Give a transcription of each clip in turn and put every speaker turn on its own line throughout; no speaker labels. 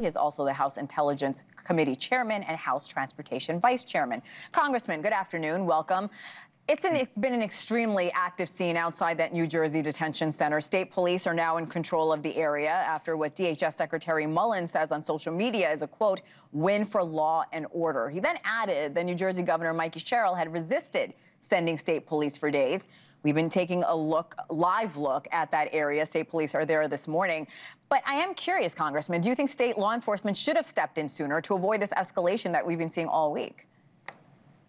He is also the House Intelligence Committee Chairman and House Transportation Vice Chairman. Congressman, good afternoon. Welcome. It's been an extremely active scene outside that New Jersey detention center. State police are now in control of the area after what DHS Secretary Mullen says on social media is a, quote, win for law and order. He then added that New Jersey Governor Mikey Sherrill had resisted sending state police for days. We've been taking a live look at that area. State police are there this morning. But I am curious, Congressman, do you think state law enforcement should have stepped in sooner to avoid this escalation that we've been seeing all week?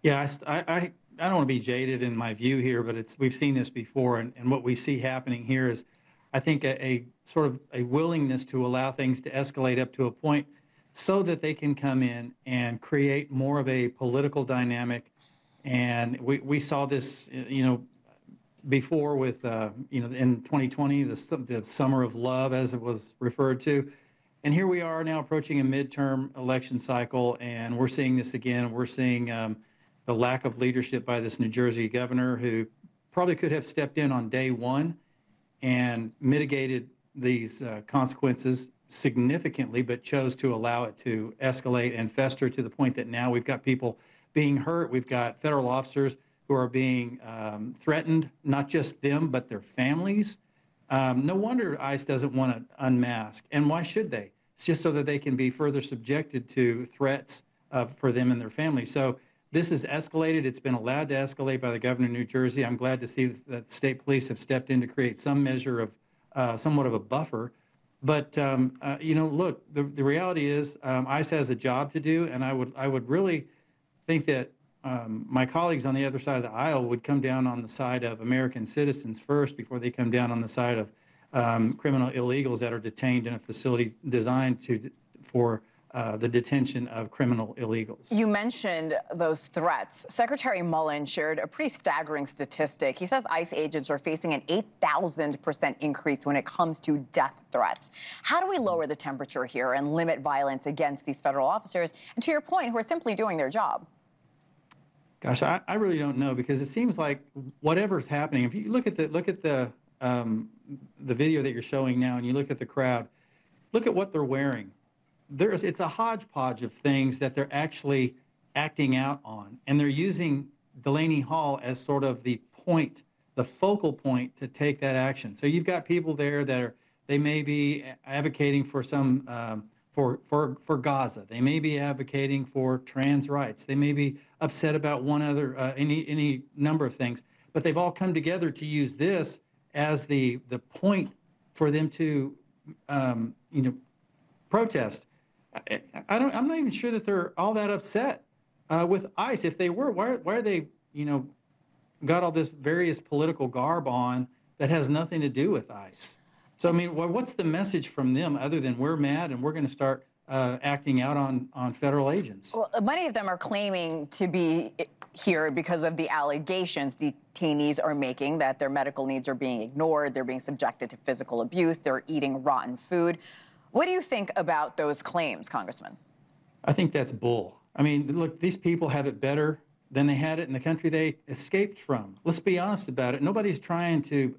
Yeah, I don't want to be jaded in my view here, but we've seen this before, and what we see happening here is, I think, a sort of a willingness to allow things to escalate up to a point so that they can come in and create more of a political dynamic. And we saw this, before with, in 2020, the summer of love, as it was referred to. And here we are now approaching a midterm election cycle, and we're seeing this again. We're seeing the lack of leadership by this New Jersey governor, who probably could have stepped in on day one and mitigated these consequences significantly, but chose to allow it to escalate and fester to the point that now we've got people being hurt. We've got federal officers who are being threatened, not just them, but their families. No wonder ICE doesn't want to unmask. And why should they? It's just so that they can be further subjected to threats for them and their families. So this has escalated. It's been allowed to escalate by the governor of New Jersey. I'm glad to see that the state police have stepped in to create some measure of somewhat of a buffer. But, look, the reality is ICE has a job to do, and I would really think that my colleagues on the other side of the aisle would come down on the side of American citizens first before they come down on the side of criminal illegals that are detained in a facility designed for the detention of criminal illegals.
You mentioned those threats. Secretary Mullen shared a pretty staggering statistic. He says ICE agents are facing an 8,000% increase when it comes to death threats. How do we lower the temperature here and limit violence against these federal officers, and to your point, who are simply doing their job?
Gosh, I really don't know, because it seems like whatever's happening, if you look at the video that you're showing now, and you look at the crowd, look at what they're wearing. It's a hodgepodge of things that they're actually acting out on, and they're using Delaney Hall as sort of the point, the focal point to take that action. So you've got people there that they may be advocating for some for Gaza. They may be advocating for trans rights. They may be upset about any number of things, but they've all come together to use this as the point for them to protest. I'm not even sure that they're all that upset with ICE. If they were, why are they, got all this various political garb on that has nothing to do with ICE? So, I mean, what's the message from them other than we're mad and we're going to start acting out on federal agents?
Well, many of them are claiming to be here because of the allegations detainees are making that their medical needs are being ignored, they're being subjected to physical abuse, they're eating rotten food. What do you think about those claims, Congressman?
I think that's bull. I mean, look, these people have it better than they had it in the country they escaped from. Let's be honest about it. Nobody's trying to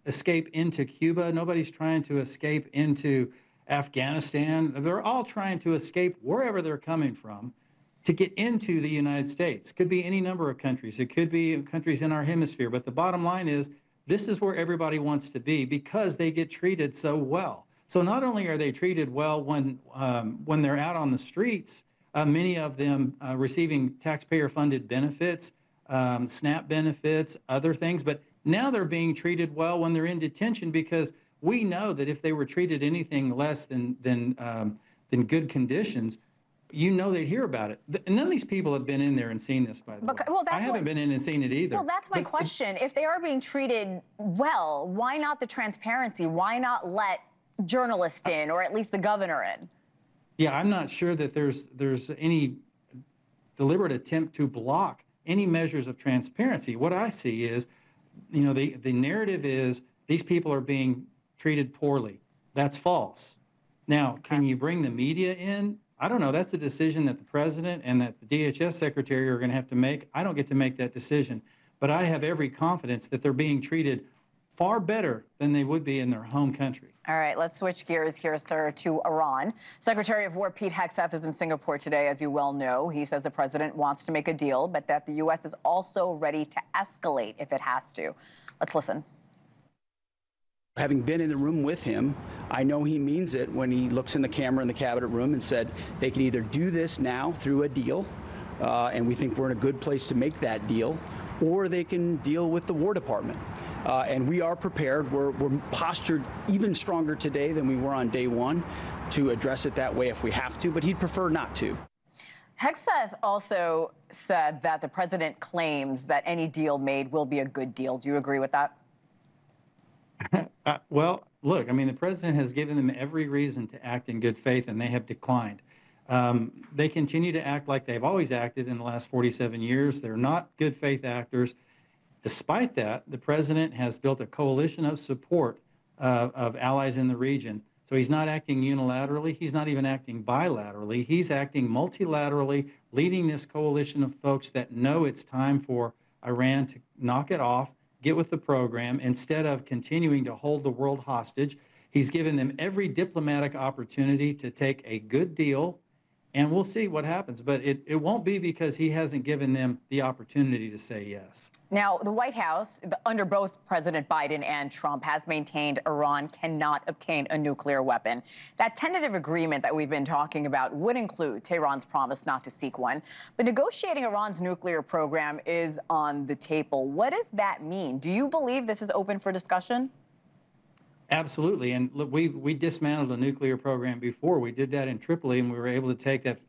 escape into Cuba. Nobody's trying to escape into Afghanistan. They're all trying to escape wherever they're coming from to get into the United States. Could be any number of countries. It could be countries in our hemisphere. But the bottom line is, this is where everybody wants to be because they get treated so well. So not only are they treated well when they're out on the streets, many of them receiving taxpayer-funded benefits, SNAP benefits, other things, but now they're being treated well when they're in detention, because we know that if they were treated anything less than good conditions, they'd hear about it. None of these people have been in there and seen this, by the way.
Well,
I haven't been in and seen it either.
Well, that's my question. If they are being treated well, why not the transparency? Why not let journalists in, or at least the governor in?
Yeah, I'm not sure that there's any deliberate attempt to block any measures of transparency. What I see is, the narrative is these people are being treated poorly. That's false. Now, can you bring the media in? I don't know. That's a decision that the president and that the DHS secretary are going to have to make. I don't get to make that decision, but I have every confidence that they're being treated far better than they would be in their home country.
All right, let's switch gears here, sir, to Iran. Secretary of War Pete Hegseth is in Singapore today, as you well know. He says the president wants to make a deal, but that the U.S. is also ready to escalate if it has to. Let's listen.
Having been in the room with him, I know he means it when he looks in the camera in the cabinet room and said they can either do this now through a deal, and we think we're in a good place to make that deal, or they can deal with the War Department. And we are prepared. We're postured even stronger today than we were on day one to address it that way if we have to, but he'd prefer not to.
Hegseth also said that the president claims that any deal made will be a good deal. Do you agree with that?
Well, look, I mean, the president has given them every reason to act in good faith, and they have declined. They continue to act like they've always acted in the last 47 years. They're not good faith actors. Despite that, the president has built a coalition of support of allies in the region. So he's not acting unilaterally. He's not even acting bilaterally. He's acting multilaterally, leading this coalition of folks that know it's time for Iran to knock it off, get with the program, instead of continuing to hold the world hostage. He's given them every diplomatic opportunity to take a good deal, and we'll see what happens. But it won't be because he hasn't given them the opportunity to say yes.
Now, the White House, under both President Biden and Trump, has maintained Iran cannot obtain a nuclear weapon. That tentative agreement that we've been talking about would include Tehran's promise not to seek one. But negotiating Iran's nuclear program is on the table. What does that mean? Do you believe this is open for discussion?
Absolutely. And look, we dismantled a nuclear program before. We did that in Tripoli, and we were able to take that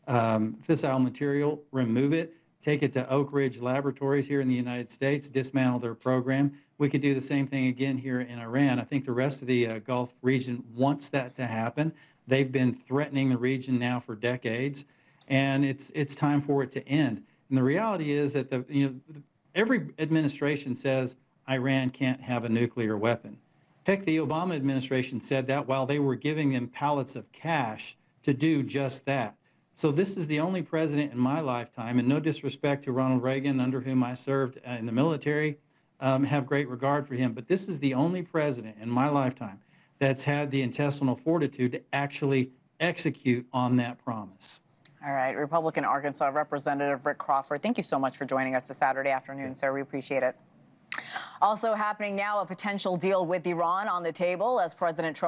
fissile material, remove it, take it to Oak Ridge Laboratories here in the United States, dismantle their program. We could do the same thing again here in Iran. I think the rest of the Gulf region wants that to happen. They've been threatening the region now for decades, and it's time for it to end. And the reality is that every administration says Iran can't have a nuclear weapon. Heck, the Obama administration said that while they were giving them pallets of cash to do just that. So this is the only president in my lifetime, and no disrespect to Ronald Reagan, under whom I served in the military, have great regard for him, but this is the only president in my lifetime that's had the intestinal fortitude to actually execute on that promise.
All right, Republican Arkansas Representative Rick Crawford, thank you so much for joining us this Saturday afternoon, sir. We appreciate it. Also happening now, a potential deal with Iran on the table as President Trump